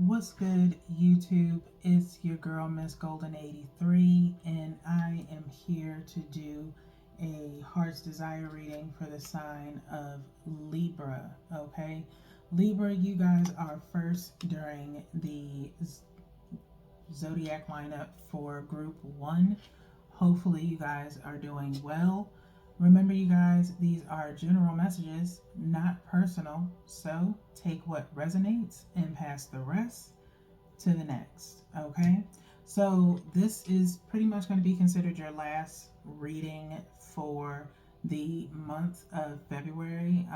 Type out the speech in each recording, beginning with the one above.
What's good, YouTube? It's your girl, Miss Golden 83, and I am here to do a Heart's Desire reading for the sign of Libra. Okay, Libra, you guys are first during the zodiac lineup for Group 1. Hopefully, you guys are doing well. Remember, you guys, these are general messages, not personal. So take what resonates and pass the rest to the next. Okay. So this is pretty much going to be considered your last reading for the month of February.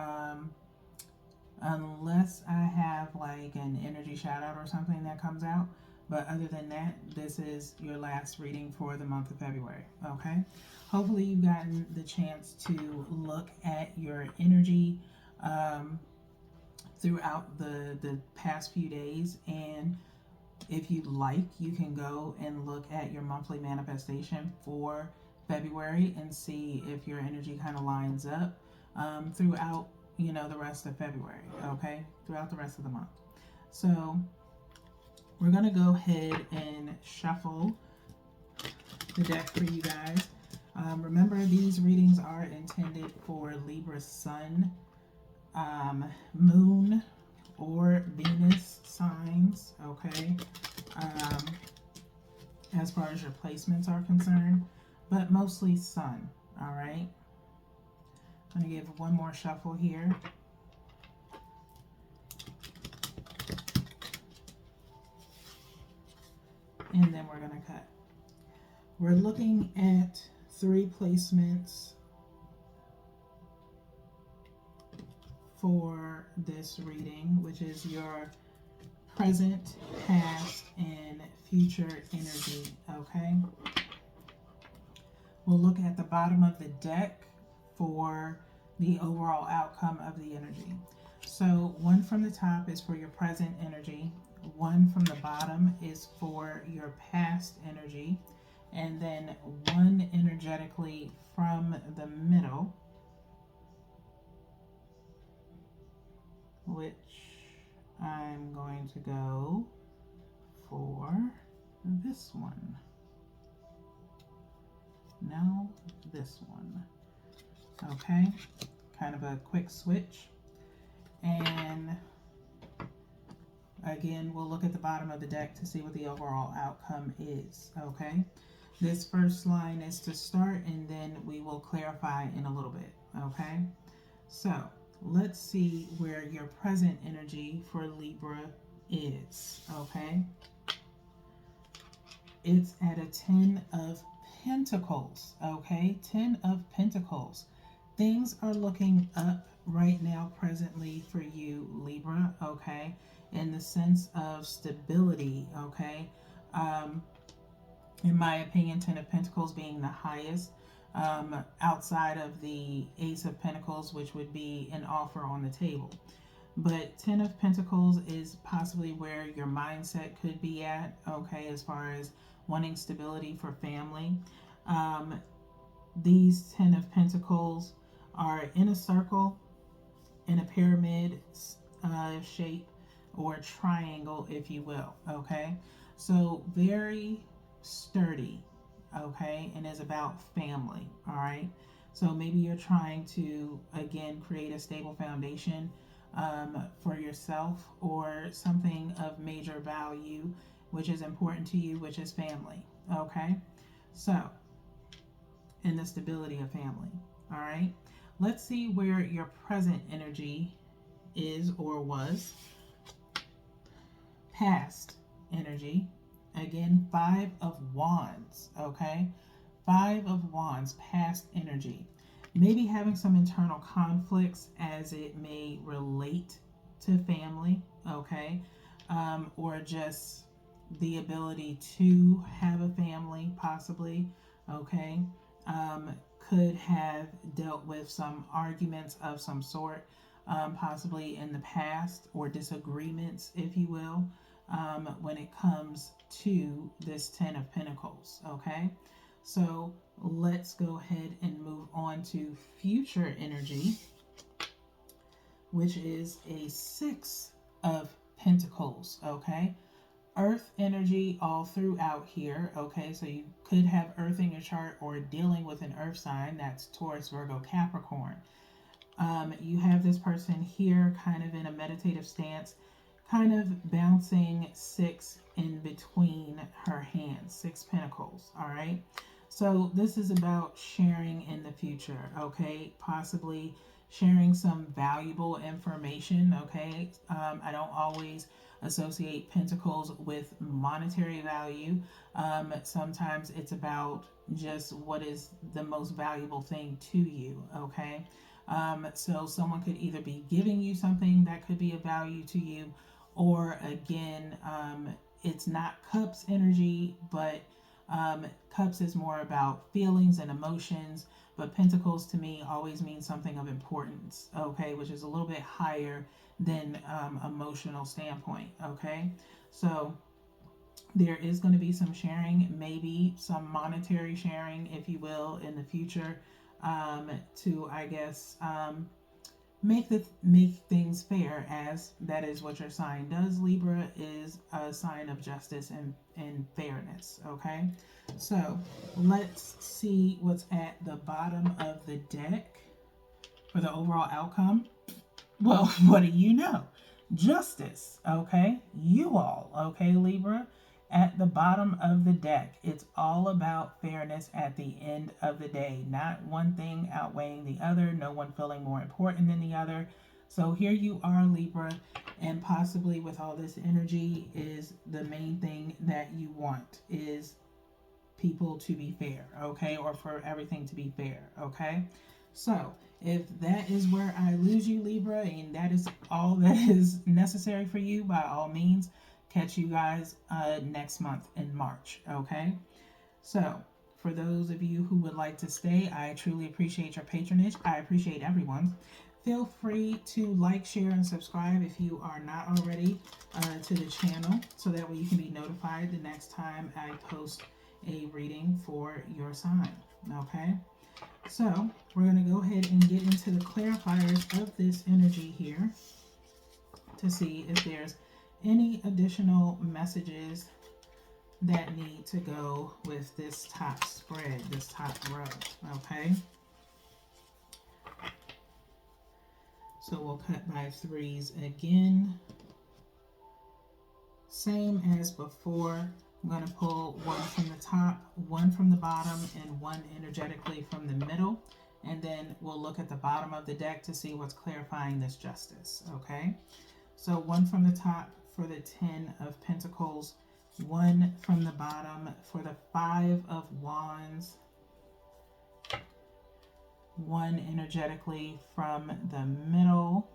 Unless I have like an energy shout out or something that comes out. But other than that, this is your last reading for the month of February. Okay. Hopefully, you've gotten the chance to look at your energy throughout the past few days. And if you'd like, you can go and look at your monthly manifestation for February and see if your energy kind of lines up throughout, the rest of February, okay? Throughout the rest of the month. So we're going to go ahead and shuffle the deck for you guys. Remember, these readings are intended for Libra Sun, Moon, or Venus signs, okay? As far as your placements are concerned, but mostly Sun, all right? I'm going to give one more shuffle here. And then we're going to cut. We're looking at 3 placements for this reading, which is your present, past, and future energy, okay? We'll look at the bottom of the deck for the overall outcome of the energy. So 1 from the top is for your present energy, 1 from the bottom is for your past energy, and then 1 energetically from the middle, which I'm going to go for this one. No, this one. Okay, kind of a quick switch. And again, we'll look at the bottom of the deck to see what the overall outcome is. Okay, this first line is to start, and then we will clarify in a little bit. Okay, so let's see where your present energy for Libra is. Okay, it's at a 10 of Pentacles. Okay, 10 of Pentacles. Things are looking up right now presently for you, Libra, okay, in the sense of stability, okay. In my opinion, 10 of Pentacles being the highest, outside of the Ace of Pentacles, which would be an offer on the table. But 10 of Pentacles is possibly where your mindset could be at, okay, as far as wanting stability for family. These 10 of Pentacles are in a circle, in a pyramid shape, or triangle, if you will, okay? So very sturdy, okay, and is about family, all right? So maybe you're trying to, again, create a stable foundation for yourself, or something of major value, which is important to you, which is family, okay? So, in the stability of family, all right? Let's see where your present energy is or was. Past energy. Again, 5 of Wands, okay? 5 of Wands, past energy. Maybe having some internal conflicts as it may relate to family, okay? Or just the ability to have a family, possibly, okay? Could have dealt with some arguments of some sort, possibly in the past, or disagreements, if you will, when it comes to this 10 of Pentacles, okay? So let's go ahead and move on to future energy, which is a 6 of Pentacles, okay? Earth energy all throughout here, okay? So you could have Earth in your chart or dealing with an Earth sign. That's Taurus, Virgo, Capricorn. You have this person here kind of in a meditative stance, kind of bouncing six in between her hands, 6 pentacles, all right? So this is about sharing in the future, okay? Possibly sharing some valuable information, okay? I don't always associate pentacles with monetary value. Sometimes it's about just what is the most valuable thing to you, okay? So someone could either be giving you something that could be of value to you, or again, it's not cups energy, but cups is more about feelings and emotions. But pentacles to me always means something of importance, okay, which is a little bit higher than emotional standpoint, okay? So there is going to be some sharing, maybe some monetary sharing, if you will, in the future, to, I guess, make things fair, as that is what your sign does. Libra is a sign of justice and fairness, okay? So let's see what's at the bottom of the deck for the overall outcome. Well, what do you know? Justice, okay? You all, okay, Libra? At the bottom of the deck, it's all about fairness at the end of the day. Not one thing outweighing the other, no one feeling more important than the other. So here you are, Libra, and possibly with all this energy is the main thing that you want is people to be fair, okay? Or for everything to be fair, okay? So if that is where I lose you, Libra, and that is all that is necessary for you, by all means, catch you guys next month in March, okay? So for those of you who would like to stay, I truly appreciate your patronage. I appreciate everyone. Feel free to like, share, and subscribe if you are not already to the channel, so that way you can be notified the next time I post a reading for your sign, okay? So we're going to go ahead and get into the clarifiers of this energy here to see if there's any additional messages that need to go with this top spread, this top row, okay? So we'll cut by threes again. Same as before. I'm going to pull one from the top, one from the bottom, and one energetically from the middle. And then we'll look at the bottom of the deck to see what's clarifying this justice, okay? So one from the top for the 10 of Pentacles, one from the bottom for the 5 of Wands, one energetically from the middle,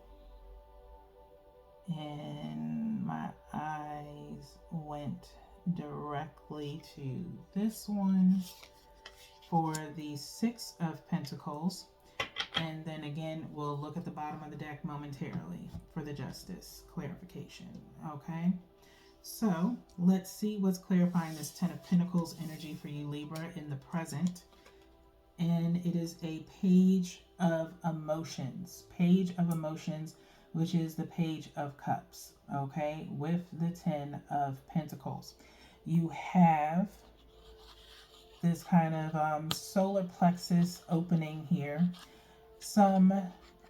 and my eyes went directly to this one for the 6 of Pentacles. And then again, we'll look at the bottom of the deck momentarily for the justice clarification, okay? So let's see what's clarifying this 10 of Pentacles energy for you, Libra, in the present. And it is a page of emotions, which is the page of cups, okay, with the 10 of Pentacles. You have this kind of solar plexus opening here, some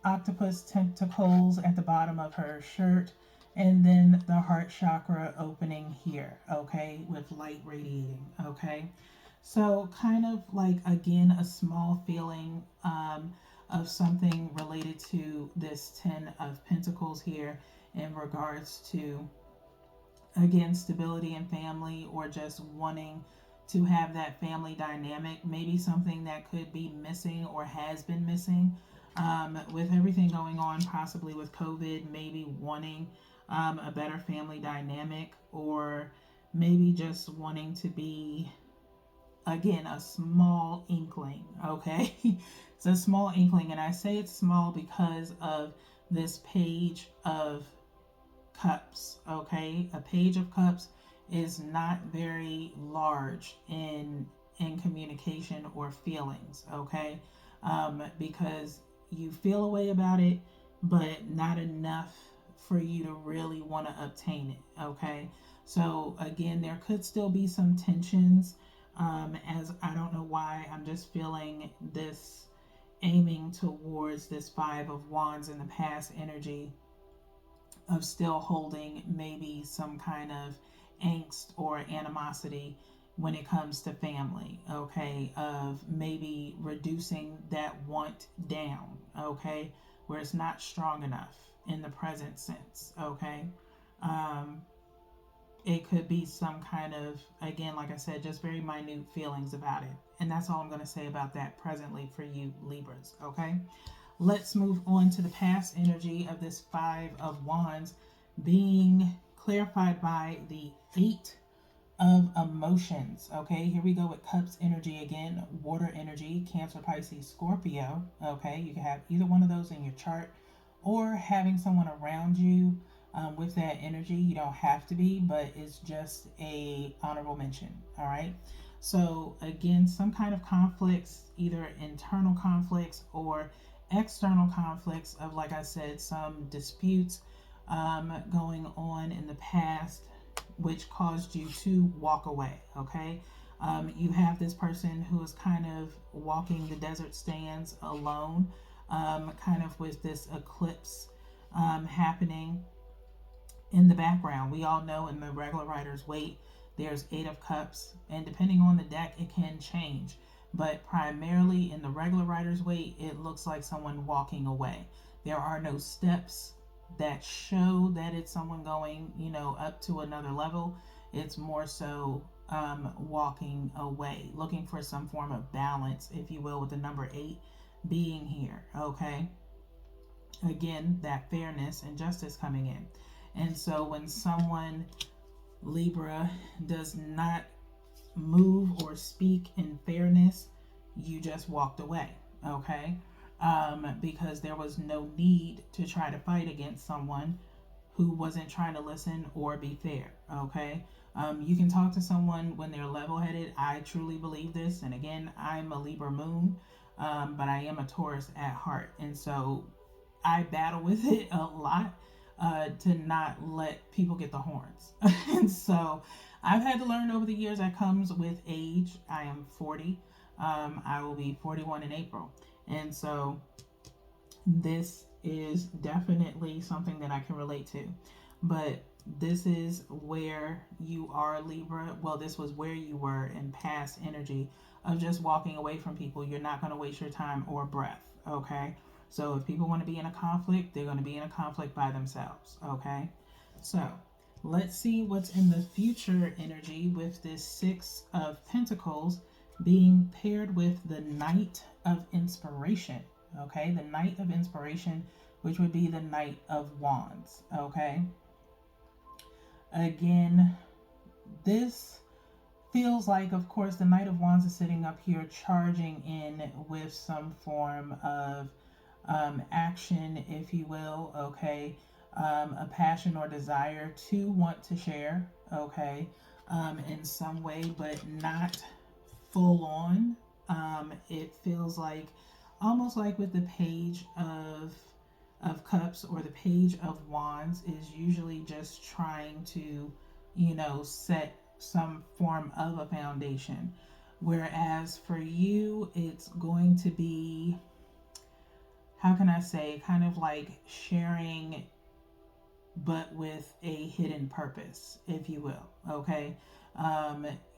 octopus tentacles at the bottom of her shirt, and then the heart chakra opening here, okay, with light radiating, okay? So kind of like, again, a small feeling of something related to this 10 of Pentacles here in regards to, again, stability in family, or just wanting to have that family dynamic. Maybe something that could be missing or has been missing with everything going on, possibly with COVID, maybe wanting a better family dynamic, or maybe just wanting to be, again, a small inkling, okay? It's a small inkling, and I say it's small because of this page of cups, okay? A page of cups is not very large in communication or feelings, okay? Because you feel a way about it, but not enough for you to really want to obtain it. Okay. So again, there could still be some tensions. As I don't know why, I'm just feeling this aiming towards this Five of Wands in the past energy of still holding maybe some kind of angst or animosity when it comes to family, okay, of maybe reducing that want down, okay, where it's not strong enough in the present sense, okay. um, it could be some kind of, again, like I said, just very minute feelings about it, and that's all I'm going to say about that presently for you Libras, okay. Let's move on to the past energy of this Five of Wands being clarified by the Eight of Emotions. Okay, here we go with Cups energy again, water energy, Cancer, Pisces, Scorpio. Okay, you can have either one of those in your chart or having someone around you with that energy. You don't have to be, but it's just a honorable mention. All right. So again, some kind of conflicts, either internal conflicts or external conflicts of, like I said, some disputes going on in the past which caused you to walk away. Okay. You have this person who is kind of walking the desert stands alone, kind of with this eclipse happening in the background. We all know in the regular writer's weight, there's Eight of Cups, and depending on the deck, it can change. But primarily in the regular writer's weight, it looks like someone walking away. There are no steps that show that it's someone going, up to another level. It's more so walking away, looking for some form of balance, if you will, with the number 8 being here. Okay. Again, that fairness and justice coming in. And so when someone, Libra, does not move or speak in fairness, you just walked away, okay? Because there was no need to try to fight against someone who wasn't trying to listen or be fair, okay? You can talk to someone when they're level-headed. I truly believe this. And again, I'm a Libra moon, but I am a Taurus at heart. And so I battle with it a lot. To not let people get the horns. And so I've had to learn over the years that comes with age. I am 40. I will be 41 in April. And so this is definitely something that I can relate to. But this is where you are, Libra. Well, this was where you were in past energy of just walking away from people. You're not going to waste your time or breath, okay? So if people want to be in a conflict, they're going to be in a conflict by themselves, okay? So let's see what's in the future energy with this Six of Pentacles being paired with the Knight of Inspiration, okay? The Knight of Inspiration, which would be the Knight of Wands, okay? Again, this feels like, of course, the Knight of Wands is sitting up here charging in with some form of action, if you will, okay, a passion or desire to want to share, okay, in some way, but not full on. It feels like almost like with the Page of Cups or the Page of Wands is usually just trying to, set some form of a foundation, whereas for you it's going to be, how can I say, kind of like sharing, but with a hidden purpose, if you will, okay?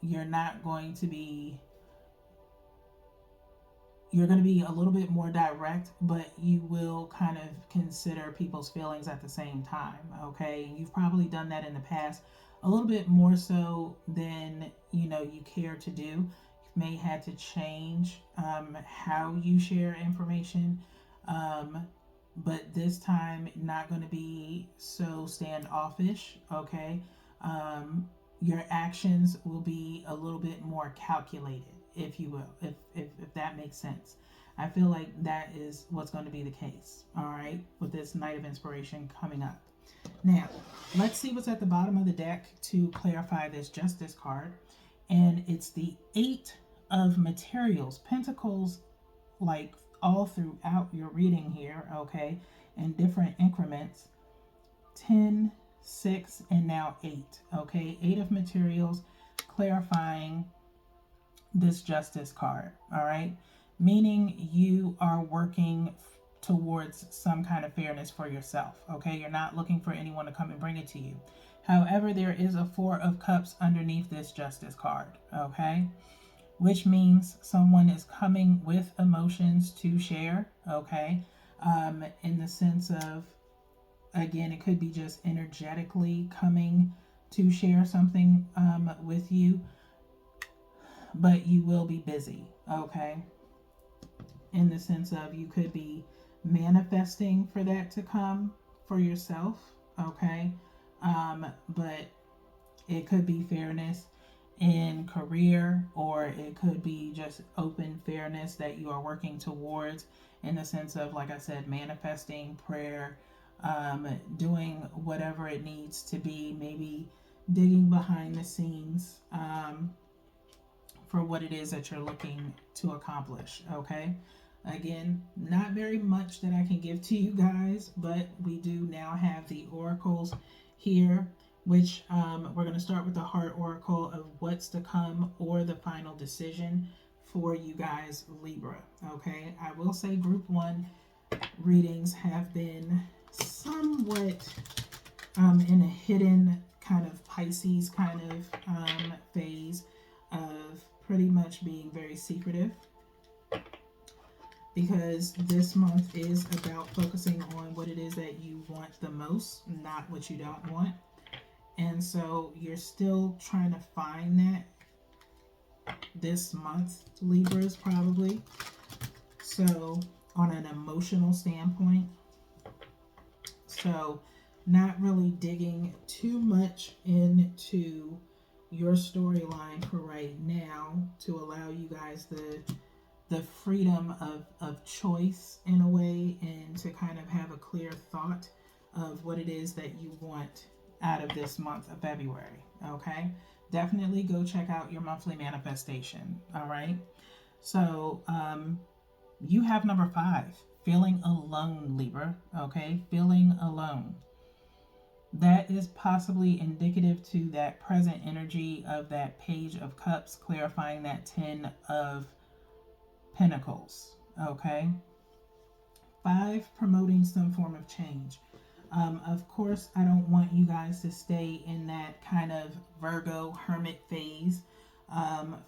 You're not going to be, you're going to be a little bit more direct, but you will kind of consider people's feelings at the same time, okay? You've probably done that in the past, a little bit more so than, you care to do. You may have to change how you share information. But this time not going to be so standoffish, okay? Your actions will be a little bit more calculated, if you will, if that makes sense. I feel like that is what's going to be the case, all right, with this Knight of Inspiration coming up. Now, let's see what's at the bottom of the deck to clarify this Justice card. And it's the Eight of Materials, Pentacles, like all throughout your reading here, okay, in different increments. 10, 6, and now 8. Okay, 8 of materials, clarifying this justice card. All right, meaning you are working towards some kind of fairness for yourself. Okay, you're not looking for anyone to come and bring it to you. However, there is a 4 of cups underneath this justice card. Okay, which means someone is coming with emotions to share. Okay, in the sense of, again, it could be just energetically coming to share something with you, but you will be busy. Okay, in the sense of, you could be manifesting for that to come for yourself. Okay, but it could be fairness in career, or it could be just open fairness that you are working towards, in the sense of, like I said, manifesting, prayer, doing whatever it needs to be, maybe digging behind the scenes for what it is that you're looking to accomplish. Okay, again, not very much that I can give to you guys, but we do now have the oracles here, which we're going to start with the heart oracle of what's to come, or the final decision for you guys, Libra. Okay, I will say group 1 readings have been somewhat in a hidden kind of Pisces kind of phase of pretty much being very secretive, because this month is about focusing on what it is that you want the most, not what you don't want. And so you're still trying to find that this month, Libras, probably. So on an emotional standpoint, so not really digging too much into your storyline for right now, to allow you guys the freedom of choice in a way, and to kind of have a clear thought of what it is that you want out of this month of February. Okay, definitely go check out your monthly manifestation. All right, so you have number 5, feeling alone, Libra. Okay, feeling alone. That is possibly indicative to that present energy of that Page of Cups, clarifying that 10 of Pentacles. Okay, 5, promoting some form of change. Of course, I don't want you guys to stay in that kind of Virgo hermit phase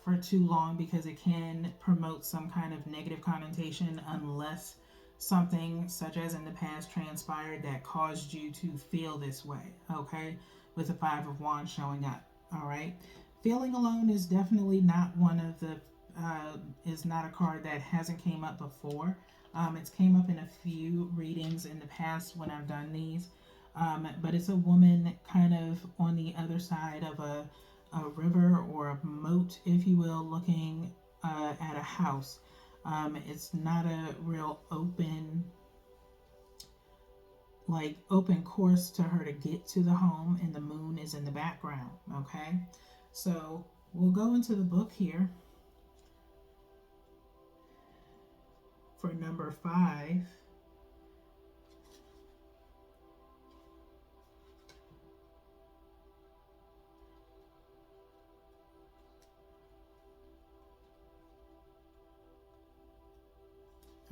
for too long, because it can promote some kind of negative connotation, unless something such as in the past transpired that caused you to feel this way. Okay, with the 5 of Wands showing up. All right, feeling alone is definitely not one of the is not a card that hasn't came up before. It's came up in a few readings in the past when I've done these, but it's a woman kind of on the other side of a river or a moat, if you will, looking at a house. It's not a real open course to her to get to the home, and the moon is in the background. Okay, so we'll go into the book here for number 5.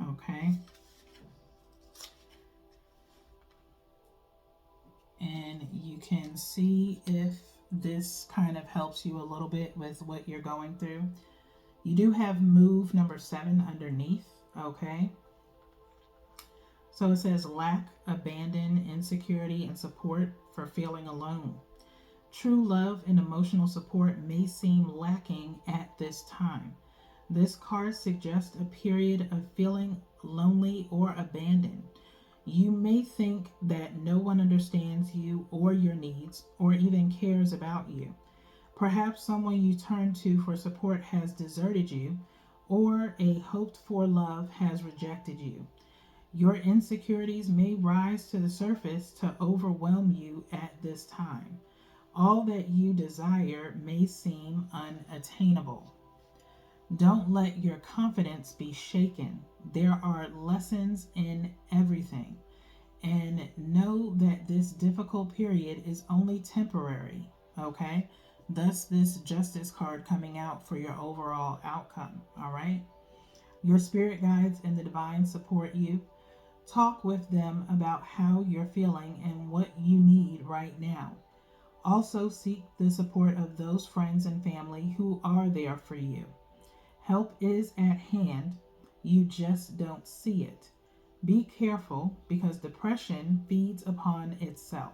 Okay, and you can see if this kind of helps you a little bit with what you're going through. You do have move number 7 underneath. Okay, so it says lack, abandon, insecurity, and support for feeling alone. True love and emotional support may seem lacking at this time. This card suggests a period of feeling lonely or abandoned. You may think that no one understands you or your needs, or even cares about you. Perhaps someone you turn to for support has deserted you, or a hoped for love has rejected you. Your insecurities may rise to the surface to overwhelm you at this time. All that you desire may seem unattainable. Don't let your confidence be shaken. There are lessons in everything. And know that this difficult period is only temporary, okay? Thus, this justice card coming out for your overall outcome, all right? Your spirit guides and the divine support you. Talk with them about how you're feeling and what you need right now. Also, seek the support of those friends and family who are there for you. Help is at hand, you just don't see it. Be careful because depression feeds upon itself.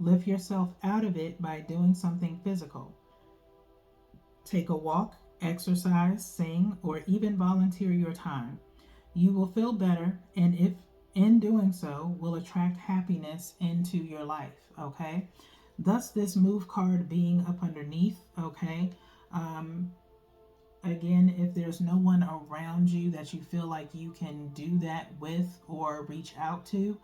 Lift yourself out of it by doing something physical. Take a walk, exercise, sing, or even volunteer your time. You will feel better, and if in doing so, will attract happiness into your life, okay? Thus, this move card being up underneath, okay? Um, Again, if there's no one around you that you feel like you can do that with or reach out to,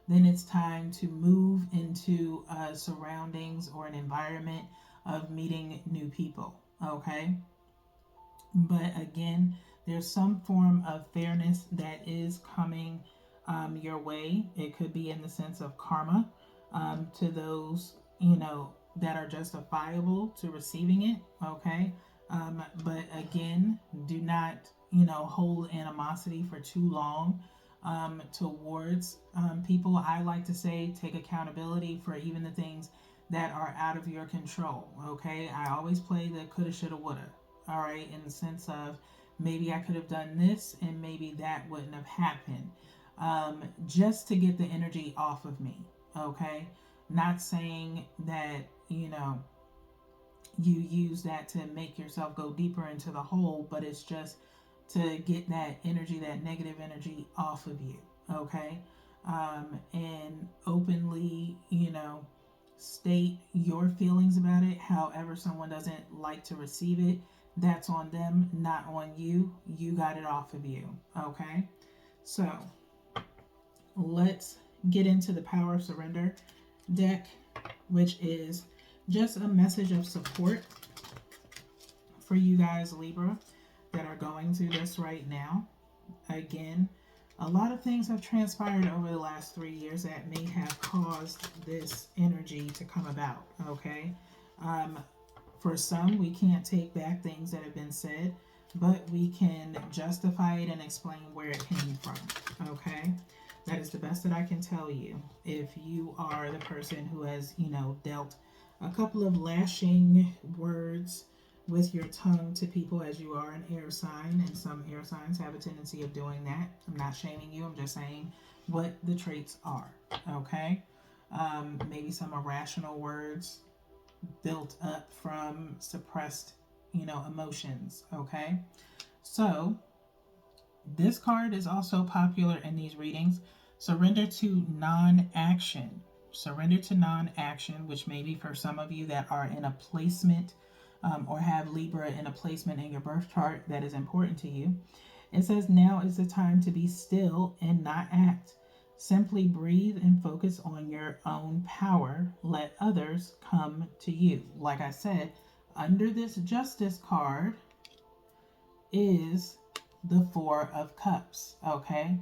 then it's time to move into surroundings or an environment of meeting new people, okay? But again, there's some form of fairness that is coming your way. It could be in the sense of karma to those, that are justifiable to receiving it, okay? But again, do not, hold animosity for too long towards people. I like to say take accountability for even the things that are out of your control, okay? I always play the coulda, shoulda, woulda, all right, in the sense of maybe I could have done this and maybe that wouldn't have happened, just to get the energy off of me, okay? Not saying that, you use that to make yourself go deeper into the hole, but it's just to get that energy, that negative energy off of you, okay? And openly, state your feelings about it. However, someone doesn't like to receive it, that's on them, not on you. You got it off of you, okay? So let's get into the Power of Surrender deck, which is just a message of support for you guys, Libra, that are going through this right now. Again, a lot of things have transpired over the last 3 years that may have caused this energy to come about, okay? For some, we can't take back things that have been said, but we can justify it and explain where it came from, okay? That is the best that I can tell you. If you are the person who has, dealt a couple of lashing words with your tongue to people, as you are an air sign, and some air signs have a tendency of doing that. I'm not shaming you, I'm just saying what the traits are, okay? Maybe some irrational words built up from suppressed, emotions, okay? So, this card is also popular in these readings. Surrender to non-action. Surrender to non-action, which may be for some of you that are in a placement or have Libra in a placement in your birth chart that is important to you. It says, now is the time to be still and not act. Simply breathe and focus on your own power. Let others come to you. Like I said, under this Justice card is the Four of Cups, okay?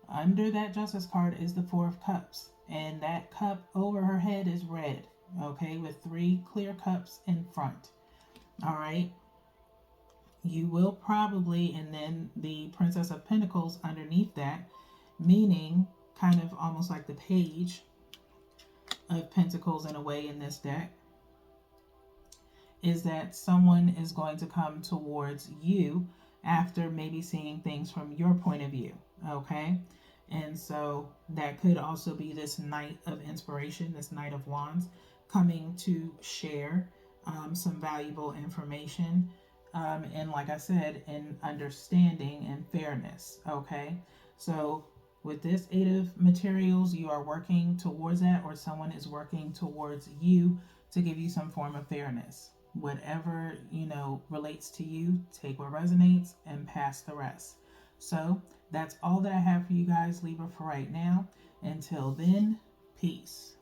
Under that Justice card is the Four of Cups. And that cup over her head is red, okay? With 3 clear cups in front. All right, you will probably, and then the Princess of Pentacles underneath that, meaning kind of almost like the Page of Pentacles in a way in this deck, is that someone is going to come towards you after maybe seeing things from your point of view, okay? And so that could also be this Knight of Inspiration, this Knight of Wands, coming to share some valuable information, and like I said, in understanding and fairness, okay? So with this 8 of Materials, you are working towards that, or someone is working towards you to give you some form of fairness. Whatever, relates to you, take what resonates and pass the rest. So that's all that I have for you guys, Libra, for right now. Until then, peace.